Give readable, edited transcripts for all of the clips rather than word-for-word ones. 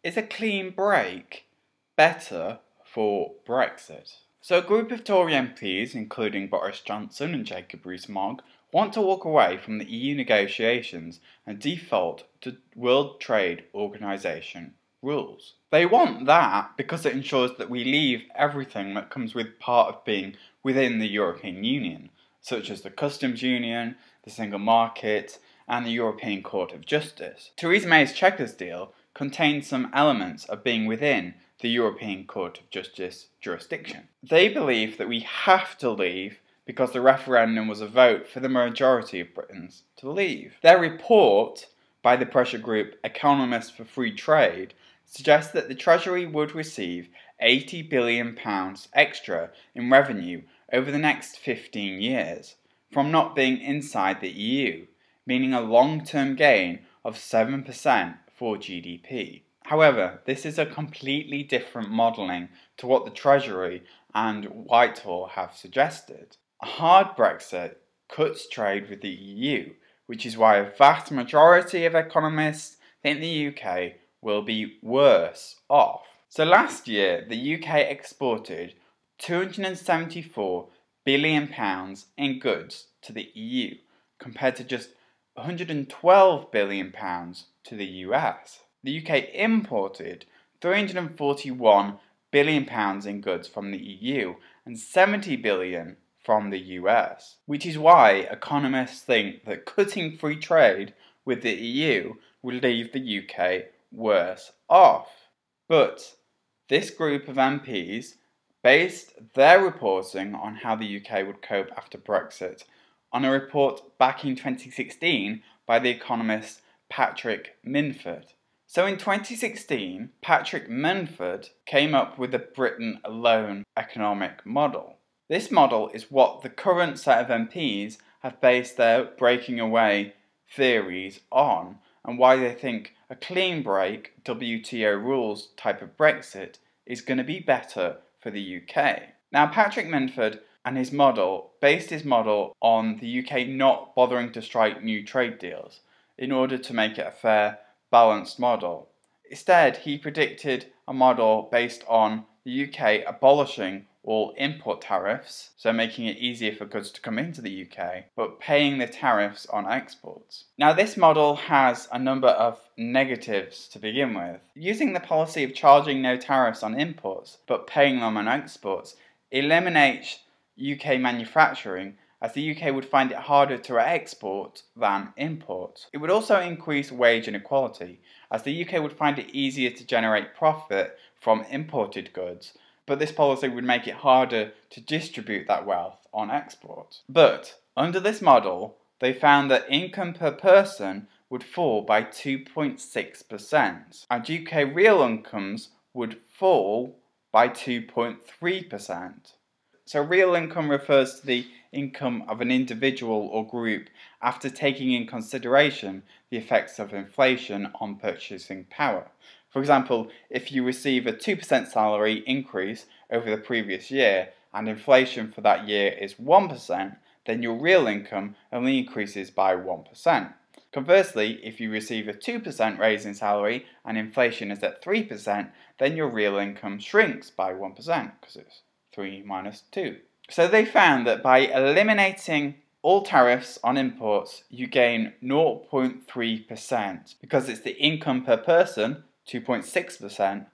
Is a clean break better for Brexit? So a group of Tory MPs, including Boris Johnson and Jacob Rees-Mogg, want to walk away from the EU negotiations and default to World Trade Organization rules. They want that because it ensures that we leave everything that comes with part of being within the European Union, such as the Customs Union, the Single Market, and the European Court of Justice. Theresa May's Chequers deal contains some elements of being within the European Court of Justice jurisdiction. They believe that we have to leave because the referendum was a vote for the majority of Britons to leave. Their report by the pressure group Economists for Free Trade suggests that the Treasury would receive £80 billion extra in revenue over the next 15 years from not being inside the EU, meaning a long-term gain of 7% for GDP. However, this is a completely different modelling to what the Treasury and Whitehall have suggested. A hard Brexit cuts trade with the EU, which is why a vast majority of economists think the UK will be worse off. So last year, the UK exported £274 billion in goods to the EU, compared to just £112 billion to the US. The UK imported £341 billion in goods from the EU and £70 billion from the US, which is why economists think that cutting free trade with the EU will leave the UK worse off. But this group of MPs based their reporting on how the UK would cope after Brexit on a report back in 2016 by the economist Patrick Minford. So in 2016, Patrick Minford came up with a Britain alone economic model. This model is what the current set of MPs have based their breaking away theories on, and why they think a clean break, WTO rules type of Brexit is going to be better for the UK. Now Patrick Minford and his model based his model on the UK not bothering to strike new trade deals in order to make it a fair, balanced model. Instead, he predicted a model based on the UK abolishing all import tariffs, so making it easier for goods to come into the UK, but paying the tariffs on exports. Now this model has a number of negatives to begin with. Using the policy of charging no tariffs on imports, but paying them on exports, eliminates UK manufacturing, as the UK would find it harder to export than import. It would also increase wage inequality, as the UK would find it easier to generate profit from imported goods, but this policy would make it harder to distribute that wealth on export. But under this model, they found that income per person would fall by 2.6%, and UK real incomes would fall by 2.3%. So real income refers to the income of an individual or group after taking in consideration the effects of inflation on purchasing power. For example, if you receive a 2% salary increase over the previous year and inflation for that year is 1%, then your real income only increases by 1%. Conversely, if you receive a 2% raise in salary and inflation is at 3%, then your real income shrinks by 1% because it's 3 minus 2. So they found that by eliminating all tariffs on imports, you gain 0.3% because it's the income per person, 2.6%,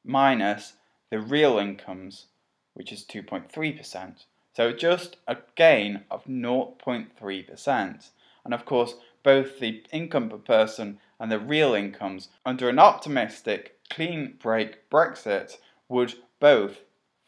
minus the real incomes, which is 2.3%. So just a gain of 0.3%. And of course, both the income per person and the real incomes under an optimistic clean break Brexit would both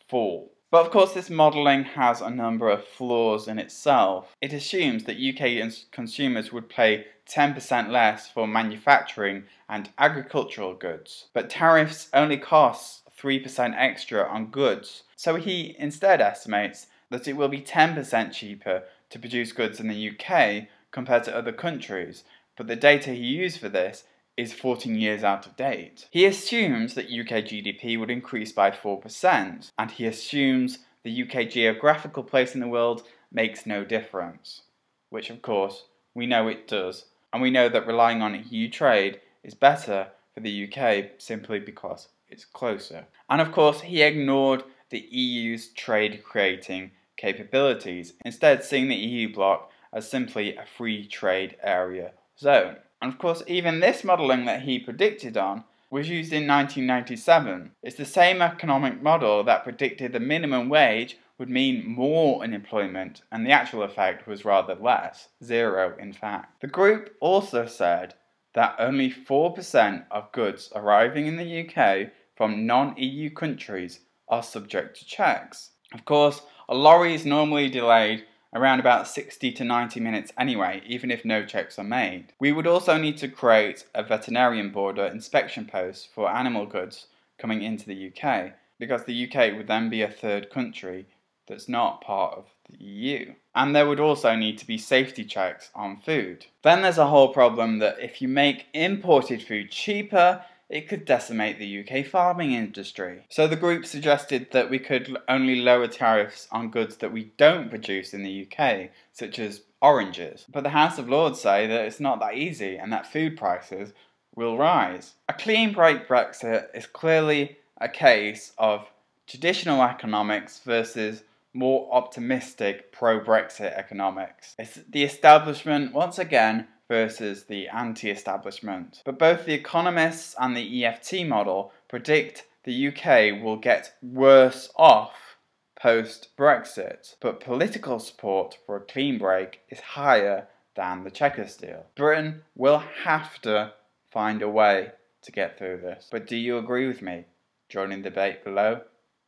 fall. But of course this modelling has a number of flaws in itself. It assumes that UK consumers would pay 10% less for manufacturing and agricultural goods, but tariffs only cost 3% extra on goods. So he instead estimates that it will be 10% cheaper to produce goods in the UK compared to other countries, but the data he used for this is 14 years out of date. He assumes that UK GDP would increase by 4%, and he assumes the UK geographical place in the world makes no difference, which of course we know it does, and we know that relying on EU trade is better for the UK simply because it's closer. And of course, he ignored the EU's trade creating capabilities, instead seeing the EU bloc as simply a free trade area zone. And of course, even this modelling that he predicted on was used in 1997. It's the same economic model that predicted the minimum wage would mean more unemployment, and the actual effect was rather less, 0 in fact. The group also said that only 4% of goods arriving in the UK from non-EU countries are subject to checks. Of course, a lorry is normally delayed around about 60 to 90 minutes anyway, even if no checks are made. We would also need to create a veterinarian border inspection post for animal goods coming into the UK, because the UK would then be a third country that's not part of the EU. And there would also need to be safety checks on food. Then there's a whole problem that if you make imported food cheaper, it could decimate the UK farming industry. So the group suggested that we could only lower tariffs on goods that we don't produce in the UK, such as oranges. But the House of Lords say that it's not that easy and that food prices will rise. A clean break Brexit is clearly a case of traditional economics versus more optimistic pro-Brexit economics. It's the establishment, once again, versus the anti-establishment. But both the Economists and the EFT model predict the UK will get worse off post-Brexit, but political support for a clean break is higher than the Chequers deal. Britain will have to find a way to get through this. But do you agree with me? Join in the debate below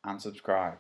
and subscribe.